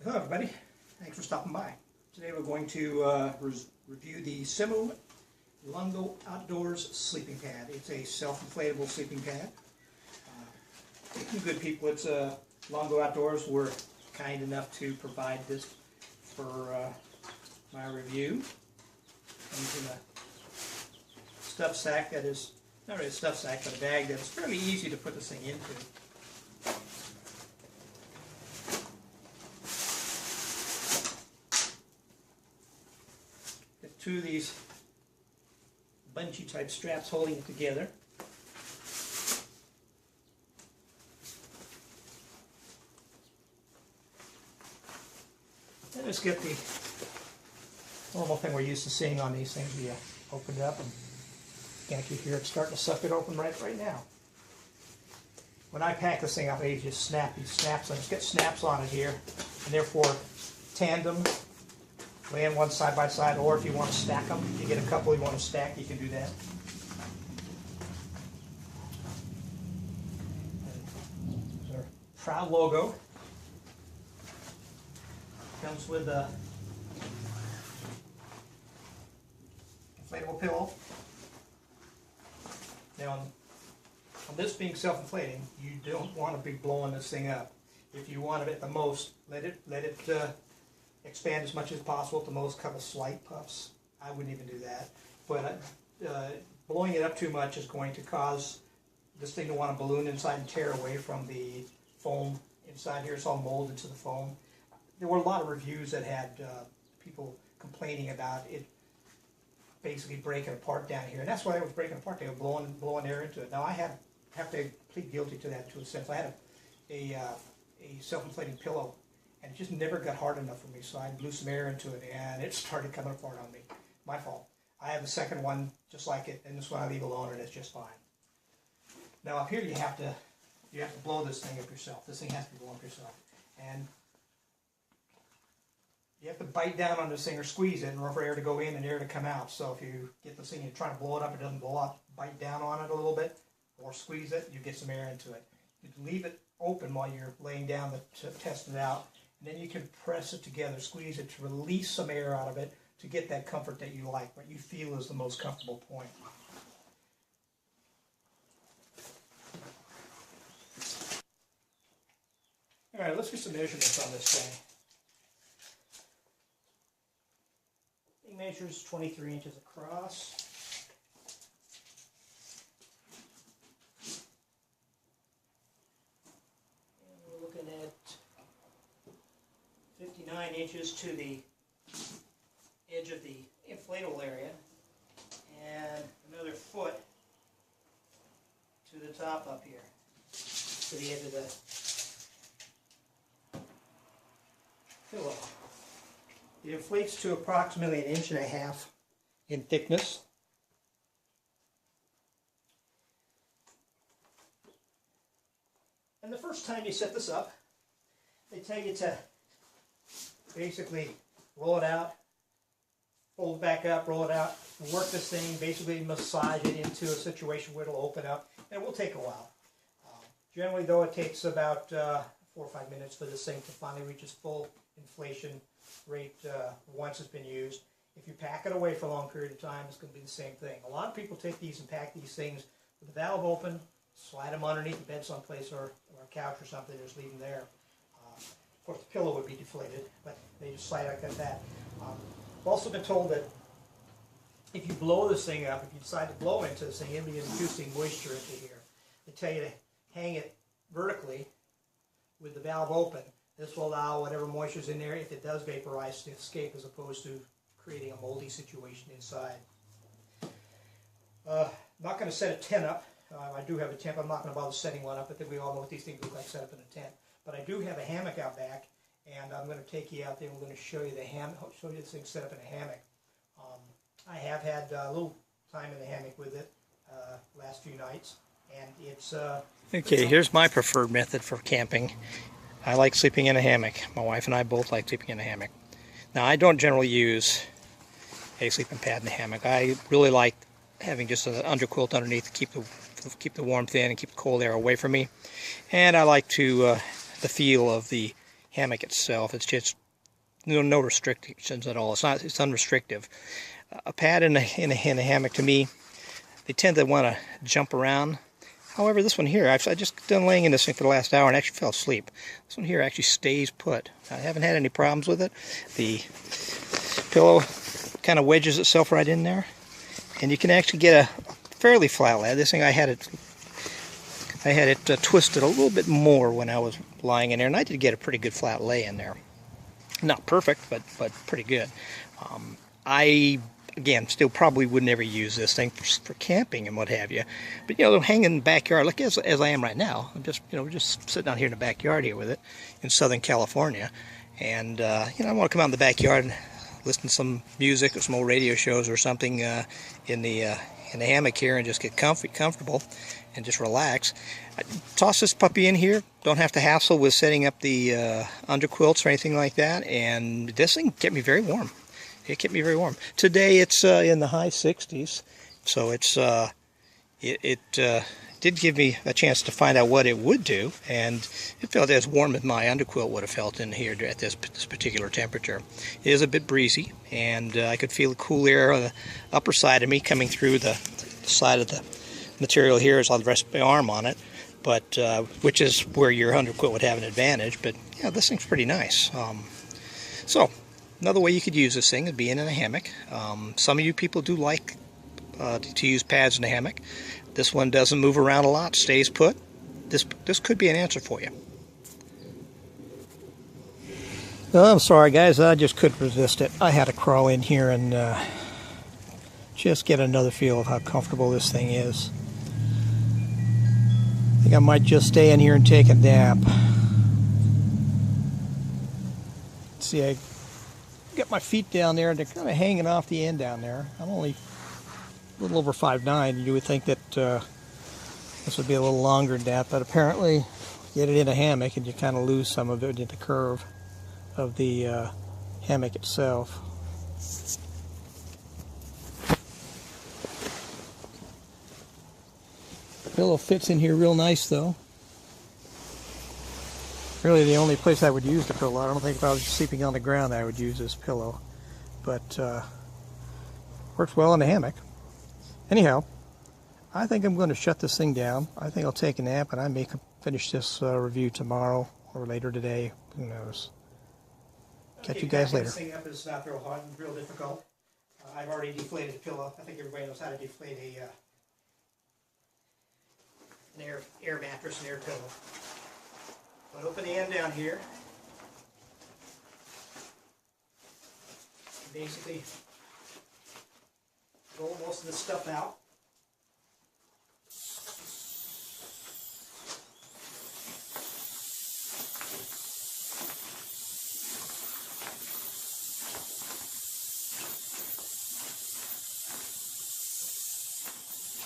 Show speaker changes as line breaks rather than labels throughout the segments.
Hello everybody, thanks for stopping by. Today we're going to review the Semoo Longo Outdoors sleeping pad. It's a self-inflatable sleeping pad. Good people at Longo Outdoors were kind enough to provide this for my review. Comes in a stuff sack that is, not really a stuff sack, but a bag that's fairly easy to put this thing into. Two of these bungee type straps holding it together. And just get the normal thing we're used to seeing on these things. You open it up and can't you hear it starting to suck it open right now. When I pack this thing up, I just snap these snaps on. Just get snaps on it here, and therefore tandem. Lay in one side by side, or if you want to stack them, you get a couple you want to stack, you can do that. There's our proud logo. Comes with a inflatable pillow. Now, on this being self-inflating, you don't want to be blowing this thing up. If you want it at the most, let it expand as much as possible, at the most couple slight puffs. I wouldn't even do that. But blowing it up too much is going to cause this thing to want to balloon inside and tear away from the foam inside here. It's all molded to the foam. There were a lot of reviews that had people complaining about it basically breaking apart down here. And that's why it was breaking apart. They were blowing air into it. Now I have to plead guilty to that to a sense. I had a self-inflating pillow, and it just never got hard enough for me, so I blew some air into it, and it started coming apart on me. My fault. I have a second one just like it, and this one I leave alone, and it's just fine. Now up here you have to blow this thing up yourself. This thing has to be blown up yourself, and you have to bite down on this thing or squeeze it in order for air to go in and air to come out. So if you get this thing and you're trying to blow it up, it doesn't blow up. Bite down on it a little bit, or squeeze it, you get some air into it. You leave it open while you're laying down to test it out. And then you can press it together, squeeze it to release some air out of it to get that comfort that you like, what you feel is the most comfortable point. All right, let's get some measurements on this thing. It measures 23 inches across. And we're looking at 59 inches to the edge of the inflatable area, and another foot to the top up here, to the edge of the pillow. It inflates to approximately 1.5 inches in thickness. And the first time you set this up, they tell you to basically roll it out, fold it back up, roll it out, work this thing, basically massage it into a situation where it'll open up, and it will take a while. Generally though, it takes about 4 or 5 minutes for this thing to finally reach its full inflation rate once it's been used. If you pack it away for a long period of time, it's going to be the same thing. A lot of people take these and pack these things with the valve open, slide them underneath the bed someplace or a couch or something, just leave them there. Of course, the pillow would be deflated, but they just slide like that. I've also been told that if you blow this thing up, if you decide to blow into this thing, it'll be inducing moisture into here. They tell you to hang it vertically with the valve open. This will allow whatever moisture's in there, if it does vaporize, to escape as opposed to creating a moldy situation inside. I'm not going to set a tent up. I do have a tent, but I'm not going to bother setting one up. I think we all know what these things look like set up in a tent. But I do have a hammock out back, and I'm going to take you out there and we're going to show you the show you this thing set up in a hammock. I have had a little time in the hammock with it last few nights, and it's... Okay, here's my preferred method for camping. I like sleeping in a hammock. My wife and I both like sleeping in a hammock. Now, I don't generally use a sleeping pad in the hammock. I really like having just an underquilt underneath to keep the warmth in and keep the cold air away from me. And I like the feel of the
hammock itself. It's just no restrictions at all. It's unrestrictive. A pad in a hammock, to me, they tend to want to jump around. However, this one here, I just done laying in this thing for the last hour and actually fell asleep. This one here actually stays put. I haven't had any problems with it. The pillow kind of wedges itself right in there, and you can actually get a fairly flat lay. This thing, I had it twisted a little bit more when I was lying in there, and I did get a pretty good flat lay in there. Not perfect, but pretty good. I, again, still probably would never use this thing for camping and what have you. But, hanging in the backyard, like as I am right now. I'm just, just sitting out here in the backyard here with it in Southern California. And, I want to come out in the backyard and listen to some music or some old radio shows or something in the hammock here and just get comfortable and just relax. I toss this puppy in here. Don't have to hassle with setting up the underquilts or anything like that. And this thing kept me very warm. It kept me very warm. Today it's in the high 60s, so it did give me a chance to find out what it would do, and it felt as warm as my underquilt would have felt in here at this particular temperature. It is a bit breezy, and I could feel the cool air on the upper side of me coming through the side of the material here as I'll rest my arm on it, but which is where your underquilt would have an advantage. But yeah, this thing's pretty nice. So another way you could use this thing is being in a hammock. Some of you people do like to use pads in a hammock. This one doesn't move around a lot, stays put. This could be an answer for you. Well, I'm sorry guys, I just couldn't resist it. I had to crawl in here and just get another feel of how comfortable this thing is. I think I might just stay in here and take a nap. See, I got my feet down there and they're kind of hanging off the end down there. I'm only a little over 5'9". You would think that this would be a little longer than that, but apparently get it in a hammock and you kind of lose some of it in the curve of the hammock itself. The pillow fits in here real nice though. Really the only place I would use the pillow. I don't think if I was sleeping on the ground I would use this pillow, but works well in the hammock. Anyhow, I think I'm going to shut this thing down. I think I'll take a nap, and I may finish this review tomorrow or later today. Who knows? Catch you guys later.
This thing up is not real hard and real difficult. I've already deflated the pillow. I think everybody knows how to deflate an air mattress, an air pillow. But open the end down here. Basically, roll most of this stuff out.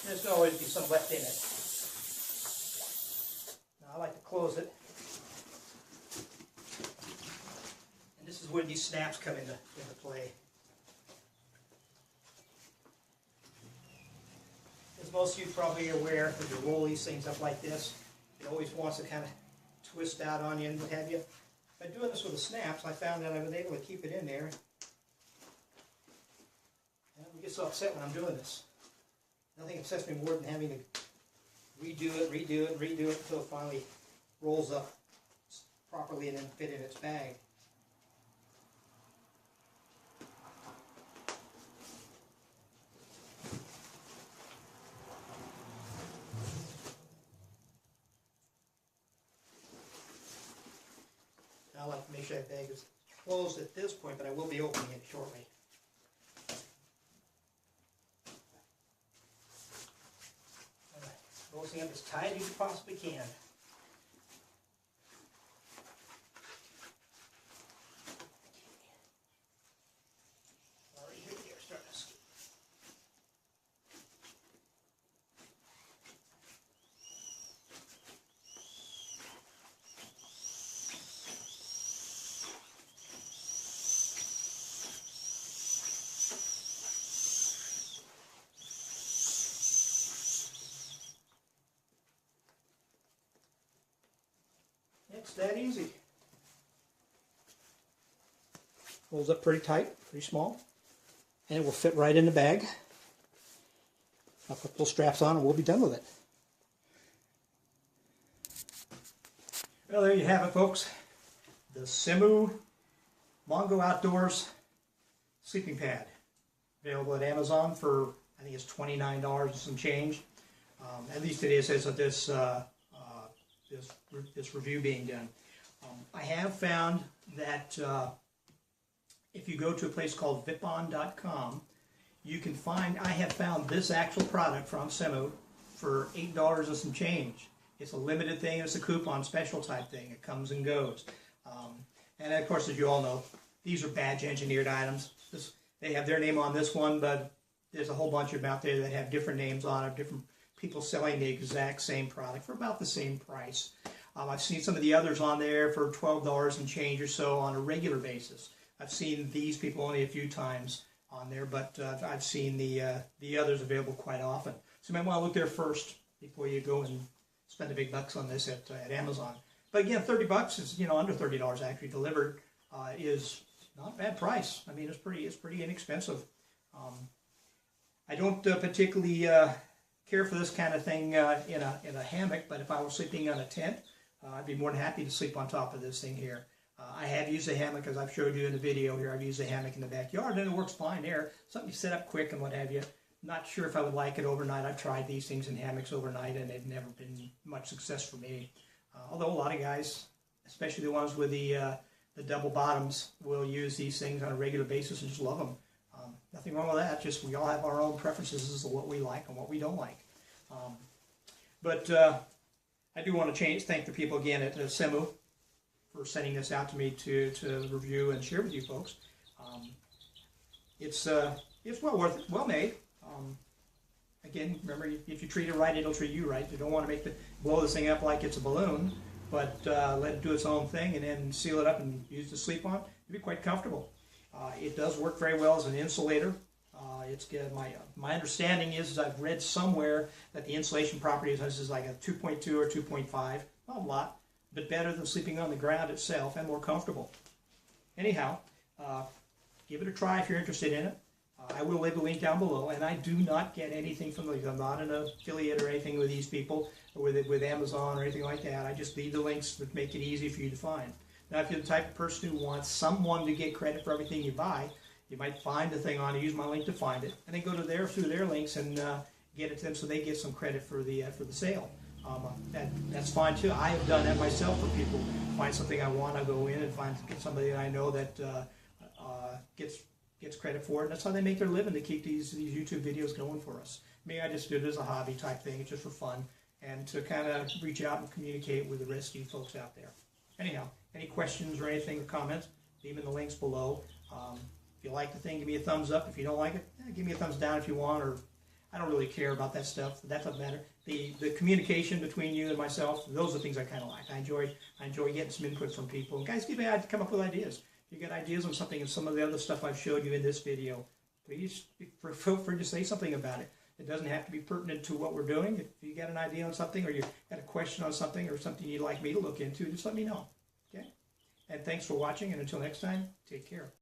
There's going to always be some left in it. Now I like to close it. And this is where these snaps come into play. As most of you probably are aware, if you roll these things up like this, it always wants to kind of twist out on you and what have you. By doing this with the snaps, I found that I was able to keep it in there. And I get so upset when I'm doing this. Nothing upsets me more than having to redo it until it finally rolls up properly and then fit in its bag. I'll have to make sure that bag is closed at this point, but I will be opening it shortly. Rolling up as tight as you possibly can. Already here we are, starting to skip. It's that easy. Rolls up pretty tight, pretty small, and it will fit right in the bag. I'll put those straps on and we'll be done with it. Well, there you have it, folks. The Semoo Longo Outdoors sleeping pad. Available at Amazon for, I think it's $29 and some change. At least it is as of this review being done. I have found that if you go to a place called vipon.com, you can find, I have found this actual product from Semoo for $8 and some change. It's a limited thing, it's a coupon special type thing. It comes and goes. And of course, as you all know, these are badge engineered items. They have their name on this one, but there's a whole bunch of them out there that have different names on it, different people selling the exact same product for about the same price. I've seen some of the others on there for $12 and change or so on a regular basis. I've seen these people only a few times on there, but I've seen the others available quite often. So you might want to look there first before you go and spend the big bucks on this at Amazon. But again, $30 is, you know, under $30 actually delivered is not a bad price. I mean, it's pretty inexpensive. I don't particularly care for this kind of thing in a hammock, but if I was sleeping on a tent, I'd be more than happy to sleep on top of this thing here. I have used a hammock, as I've showed you in the video here. I've used a hammock in the backyard, and it works fine there. Something you set up quick and what have you. Not sure if I would like it overnight. I've tried these things in hammocks overnight, and they've never been much success for me. Although a lot of guys, especially the ones with the double bottoms, will use these things on a regular basis and just love them. Nothing wrong with that. Just we all have our own preferences as to what we like and what we don't like. But I do want to thank the people again at Semoo for sending this out to me to review and share with you folks. It's well worth it, well made. Again, remember, if you treat it right, it'll treat you right. You don't want to blow this thing up like it's a balloon, but let it do its own thing and then seal it up and use to sleep on. You'll be quite comfortable. It does work very well as an insulator. It's good. My understanding is I've read somewhere that the insulation properties is like a 2.2 or 2.5. Not a lot, but better than sleeping on the ground itself and more comfortable. Anyhow, give it a try if you're interested in it. I will leave a link down below, and I do not get anything from these. I'm not an affiliate or anything with these people, or with Amazon or anything like that. I just leave the links that make it easy for you to find. Now, if you're the type of person who wants someone to get credit for everything you buy, you might find the thing on it, use my link to find it, and then go to through their links and get it to them so they get some credit for the sale. That's fine too. I have done that myself for people. Find something I want, I go in and get somebody that I know that gets credit for it. That's how they make their living, to keep these YouTube videos going for us. Me, I just do it as a hobby type thing. It's just for fun and to kind of reach out and communicate with the rest of you folks out there. Anyhow, any questions or anything or comments, leave in the links below. If you like the thing, give me a thumbs up. If you don't like it, give me a thumbs down if you want. Or I don't really care about that stuff. That doesn't matter. The communication between you and myself, those are the things I kind of like. I enjoy getting some input from people. And guys, come up with ideas. If you got ideas on something and some of the other stuff I've showed you in this video, please feel free to say something about it. It doesn't have to be pertinent to what we're doing. If you got an idea on something, or you got a question on something, or something you'd like me to look into, just let me know. Okay? And thanks for watching, and until next time, take care.